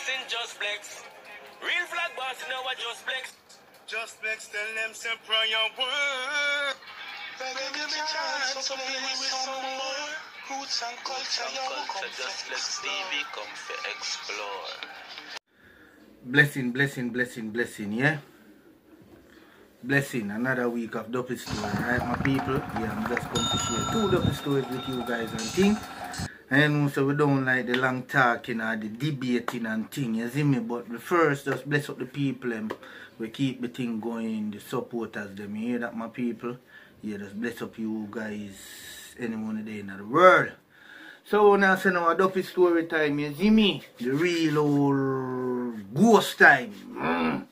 blessing, just flex. Real flag boss, now I just flex. Just flex, tell them some prayer word. Give me a chance to play with some more. Roots and culture, just flex TV, come to explore. Blessing, blessing, blessing, blessing, yeah? Blessing, another week of Duppy story, right, my people? Yeah, I'm just going to share 2 Duppy stories with you guys and thing. And also we don't like the long talking or the debating and thing, you see me? But first, just bless up the people, we keep the thing going, the supporters, them, you hear that, my people? Yeah, just bless up you guys, anyone day in the world. So now say now a Duppy story time, you see me? The real old ghost time.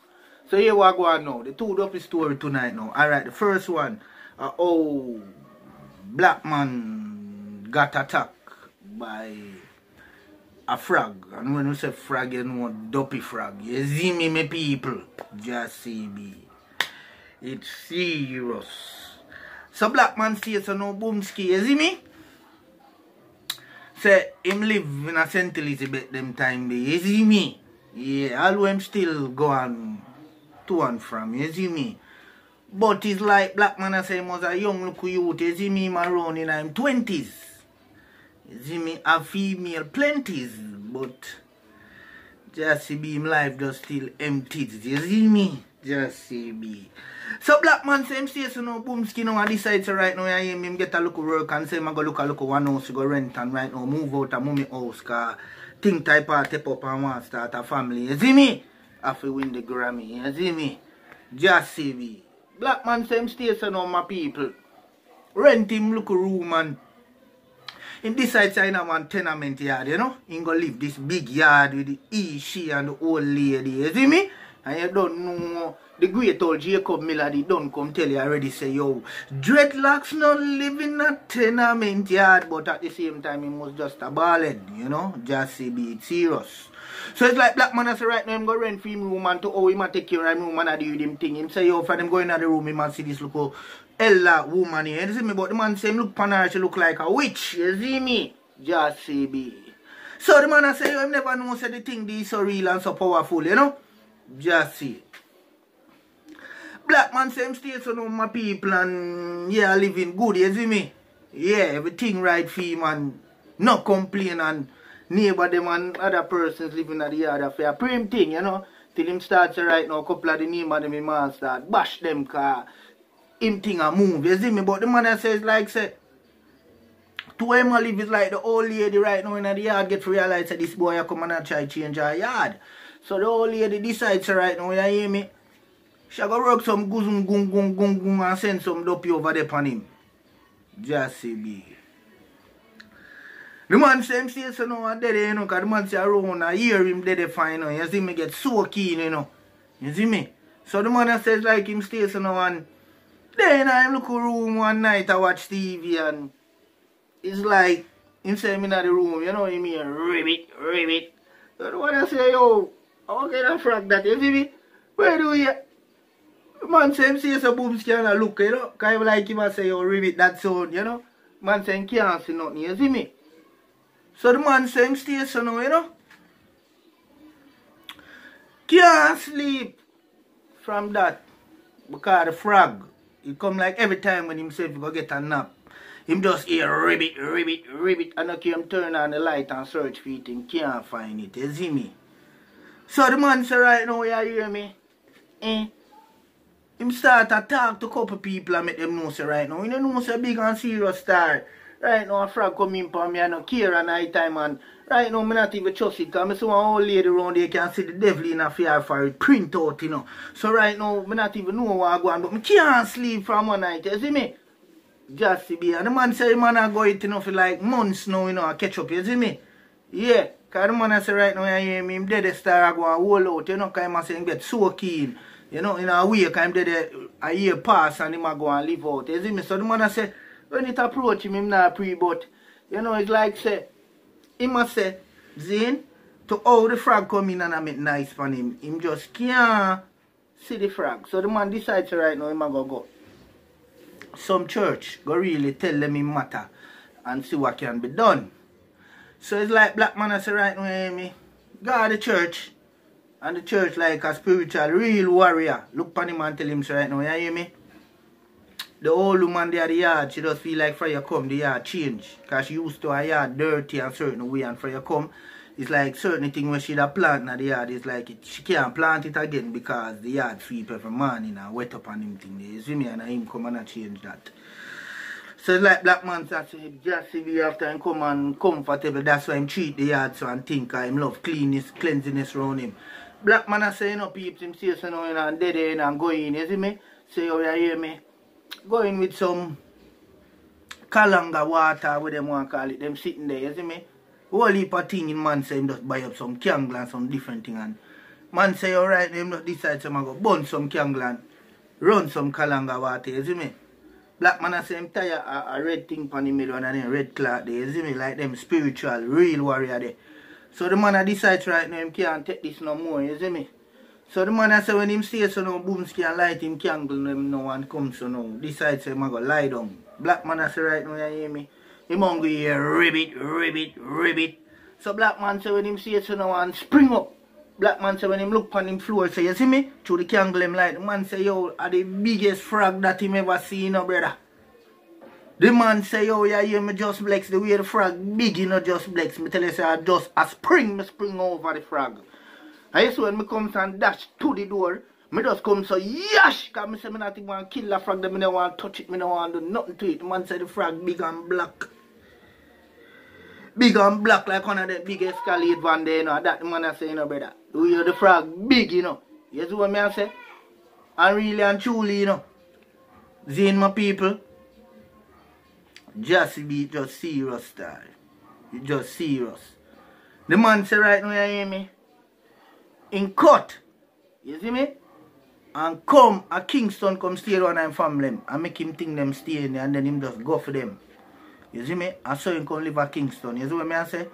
So here we go on now. The 2 Duppy story tonight now. Alright, the first one, black man got attacked by a frog. And when we say frog, you know, Duppy Frog. You see me, my people? Just see me. It's serious. So black man stays so no boomski, you see me? Say him live in a St. Elizabeth them time, you see me? Yeah, although him still go on to and from, you see me? But it's like black man I say he was a young look youth, you see me, him around in his 20s. You see me, a female plenties, but just see me, him life just still empty, you see me? Just see me. So black man say him say so no boomski now and decide so right now I hear him get a look work and say him go look one house go rent and right now move out of mommy house cause think type of step up and want to start a family. You see me? After win the Grammy, you see me? Just see me. Black man say him stay so now my people. Rent him look a room and him decide say him want tenement yard, you know? He go live this big yard with the she and the old lady, you see me? And you don't know the great old Jacob Miller, they don't come tell you already say, yo, dreadlocks not live in a tenement yard, but at the same time, he was just a ballad, you know, just say be it serious. So it's like black man, I say right now, him go rent for him room and to how him take care of him room and I do him thing. Him say, yo, for them go in the room, him and see this look Ella woman here, you see me? But the man say him look pan her, she look like a witch, you see me? Just say be. So the man I say, yo, him never know say the thing this so real and so powerful, you know? Just see. Black man say him stay so now my people and yeah living good, you see me? Yeah, everything right for him and no complain and neighbor them and other persons living at the yard after a prim thing, you know? Till him start to right now, a couple of the neighbor them him and start bash them car him thing a move, you see me? But the man says like say to him a live is like the old lady right now in the yard get to realize that this boy a come and try change her yard. So the old lady decides right now, you hear me? She go work some guzum gung gung gung gung and send some Duppy over there upon him. Just see me. The man say him say so now and dead, you know, because the man say around and hear him dead fine, you know. You see me get so keen, you know. You see me? So the man says like him stay so now and then I look a room one night I watch TV and it's like him say him in the room, you know, him here ribbit, ribbit. So the man say, yo, how can I frag that, you see me? Where do you? Man say him say so boomski and look, you know, kind of like him and say, yo, ribbit that sound, you know. Man say him can't see nothing, you see me? So the man say him stay so now, you know. Can't sleep from that. Because the frog, it come like every time when himself go get a nap. Him just hear ribbit, ribbit, ribbit, and okay, him turn on the light and search for it and can't find it, you see me? So the man say right now, you hear me? Him start to talk to a couple people and make them know say right now. You know say big and serious star. Right now a frog come in for me and no care at night time and right now I not even trust it because I see one old lady around there can see the devil in a fear for it print out, you know. So right now I not even know what I go on but I can't sleep from one night, you see me? Just see me. And the man say man I go it you know for like months now, you know, I catch up, you see me? Yeah. Because the man I say right now you hear me, him dead star I go and hold out, you know, because I say him get so keen. You know, in a way, I'm dead a year pass and him a go and live out. You see me? So the man say, when it approach him not pre, but, you know, it's like, say, he must say, Zane, to how the frog come in and I make nice for him, him just can't see the frog. So the man decides right now, him a go. Some church go really tell them him matter and see what can be done. So it's like black man I say right now, hear me? go to the church, and the church like a spiritual, real warrior. Look upon him and tell him so right now, you hear me? The old woman there at the yard, she just feel like for you come, the yard change. Because she used to a yard dirty and certain way, and for you come, it's like certain thing when she da plant in the yard, it's like she can't plant it again because the yard sweep every morning and wet up on him thing there. You see me? And him come and change that. So it's like black man say, just see me after him come and comfortable, that's why him treat the yard so and think him love cleanliness around him. Black man say, you know, peeps, him say so now, you know, and dead in and go in, you see me? Say, oh, you hear me? Go in with some kalanga water, what them want to call it, them sitting there, you see me? Whole heap of thing in man say him just buy up some candle and some different thing, and man say, alright, him just decide to go burn some candle and run some kalanga water, you see me? Black man say him tired a red thing pan the middle and then red cloth there, you see me? Like them spiritual, real warrior there. So the man decides right now him can't take this no more, you see me? So the man say when him stay so now, Boomski and light him candle him now and come so now, decides so him go lie down. Black man say right now, you hear me? Him hungry here, ribbit. So black man say when him see it so now and spring up. Black man say when him look on him floor, say, you see me? Through the candle him light. The man say, yo, are the biggest frog that him ever seen, no brother. The man say, yo, you hear me just flex, the way the frog big, you know, just flex. Me tell you say, I just a spring over the frog. And you see when me comes and dash to the door, me just come so yash, because me say me not even want to kill the frog, me don't want to touch it, me don't want to do nothing to it. The man say the frog big and black. Big and black like one of the biggest Escalade van there, you know. That the man I say, you know, brother. We hear the frog big, you know. You see what me I say? And really and truly, you know. Seeing my people, just be just serious style. You just serious. The man say right now, you hear me? In cut. You see me? And come, a Kingston come stay around and family and make him think them stay in there and then him just go for them. You see me? I saw him come live at Kingston. You see what me I say?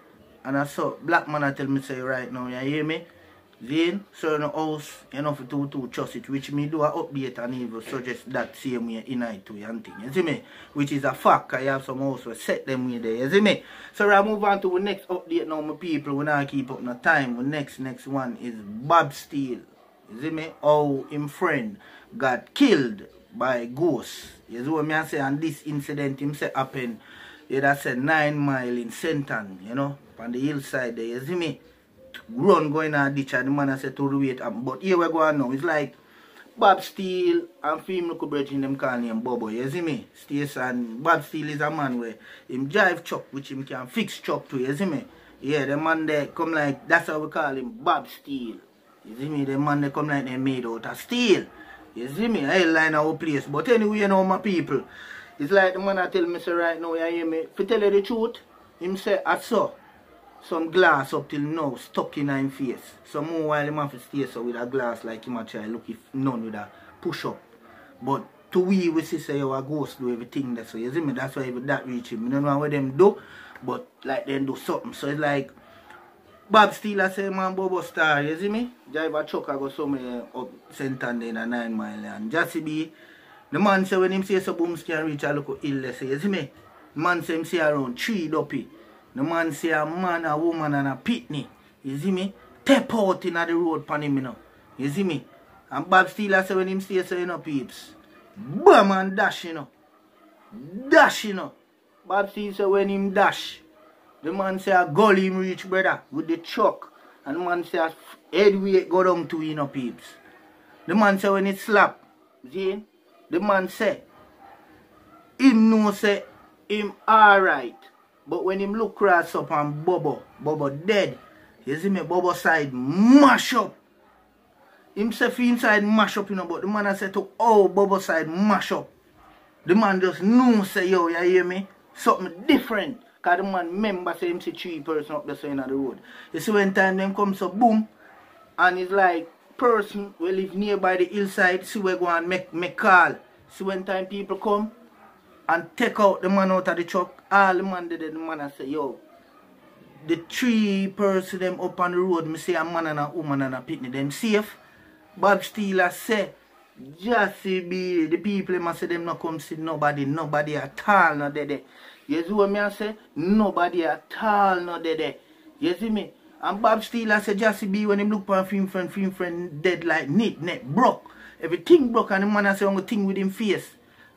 And I saw black man I tell me say right now, you hear me? Then, so in the house, you know, for to trust it, which me do a update and even suggest that same way in it to and thing. You see me? Which is a fact, I have some house where set them way there. You see me? So I move on to the next update now, my people. We not keep up no time. The next one is Bob Steele. You see me? How him friend got killed by ghosts. You see what me I say? And this incident him say happened. Yeah, that's a 9 mile in Senton, you know, on the hillside there, you see me? Run going on ditch and the man I said to wait up. But here we go on now. It's like Bob Steele and female brethren them calling him Bobo, you see me? And Bob Steele is a man where him drive truck which him can fix truck to, you see me? Yeah, the man there come like, that's how we call him, Bob Steele. You see me? The man there come like they made out of steel. You see me? I line our place. But anyway, you know my people. It's like the man I tell me say right now, you hear me? If you tell you the truth, him say I saw some glass up till now stuck in his face. So more while him have to stay so with a glass like him a try look if none with a push up. But to we see say you a ghost do everything that so you see me? That's why that reach him. I don't know what them do, but like them do something. So it's like Bob Steele I say man Bobo Star, you see me? Drive a truck I go somewhere up Senton in a 9 mile and just be. The man say when him say so Boomski can reach a local illness, you see me? The man say him say around 3 Duppy. The man say a man, a woman and a pitney. You see me? Tap out in the road pan him, you know. You see me? And Bob Steele say when him say so, you know, peeps. Bam and dash, you know. Dash, you know. Bob Steele say when him dash. The man say a goal him reach, brother, with the truck. And the man say a head weight go down to, you know, peeps. The man say when it slap. See? The man say, him know say, him alright. But when him look cross up and Bobo dead. You see me, Bobo side mash up. Himself inside mash up, you know, but the man I say to Bobo side mash up. The man just know say, yo, you hear me? Something different. Because the man remember say him see 3 persons up there saying on the road. You see when time them come so boom, and it's like, person will live nearby the hillside, see where go and make call. See when time people come and take out the man out of the truck, all the man did the man I say, yo, the 3 person them up on the road, me say a man and a woman and a pitney, them safe. Bob Steele say, just be the people must say them not come see nobody at all not there. You see what me I say? Nobody at all not there. You see me? And Bob Steele said Jassy B when him look for film friend dead like neck broke. Everything broke and the man say only thing with him face.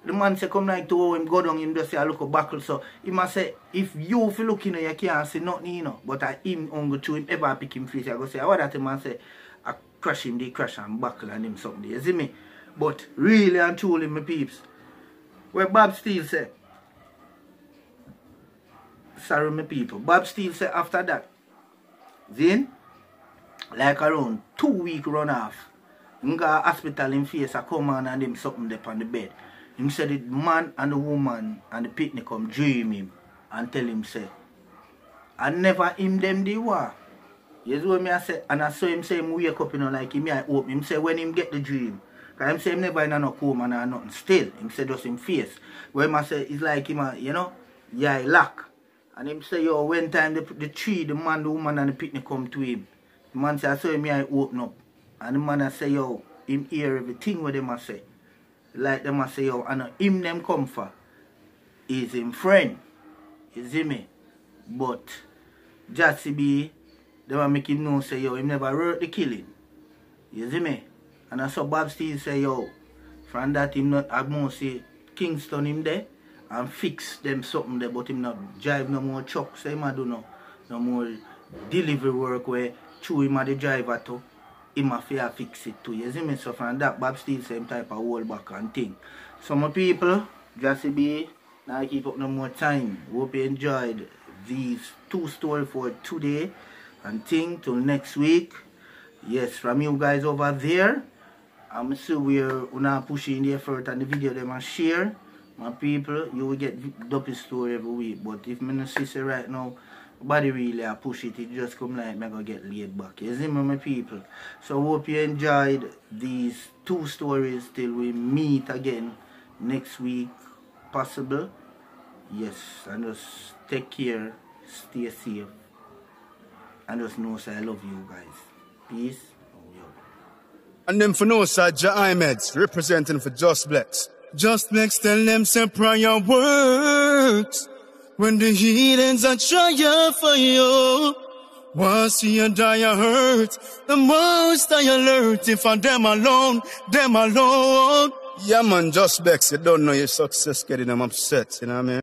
The man say come like to him go down, him just say I look a buckle. So he must say if you feel looking you can't see nothing, you know. But I him only to him ever pick him face, I go say what that man say I crush him, they crash and buckle and him something. You see me? But really and truly my peeps. Where Bob Steele say, sorry my people, Bob Steele say after that, then like around 2 weeks run off, him go hospital in face I come on and him something there on the bed. Him said the man and the woman and the picnic come dream him and tell him say, I never him them they were. You see what me I say? And I saw him say him wake up, you know, like him I open. Him say when him get the dream. Because him say him never in no coma and nothing still. Him say just him face. Where him I say it's like him, you know, yeah, lock. And him say, yo, when time the tree, the man, the woman and the picnic come to him. The man say, I saw him I open up. And the man I say, yo, him hear everything what them I say. Like them I say, yo, and him them come for is him friend. You see me? But Jassy B, they want make him know say, yo, him never wrote the killing. You see me? And I saw Bob Steele say, yo, from that him not have more say Kingston him there and fix them something there, but him not drive no more trucks, so him a do no more delivery work where through him a the driver to him a fair fix it too. You see me? So from that Bob Steele same type of hold back and thing. So my people, Jassy B, now I keep up no more time. Hope you enjoyed these 2 stories for today and thing till next week. Yes, from you guys over there, I'm sure we're pushing the effort and the video them and share. My people, you will get Duppy story every week. But if me not see right now, nobody really push it. It just come like me go get laid back. You see me, my people? So hope you enjoyed these 2 stories till we meet again next week, possible. Yes, and just take care, stay safe, and just know say I love you guys. Peace. And them for no side, Att cked, representing for Just Blex. Just Blex tell them say prayer works. When the heathens are trying for you, once you die you hurt, the most I alert if I them alone. Yeah man, Just Blex, you don't know your success getting them upset, you know what I mean?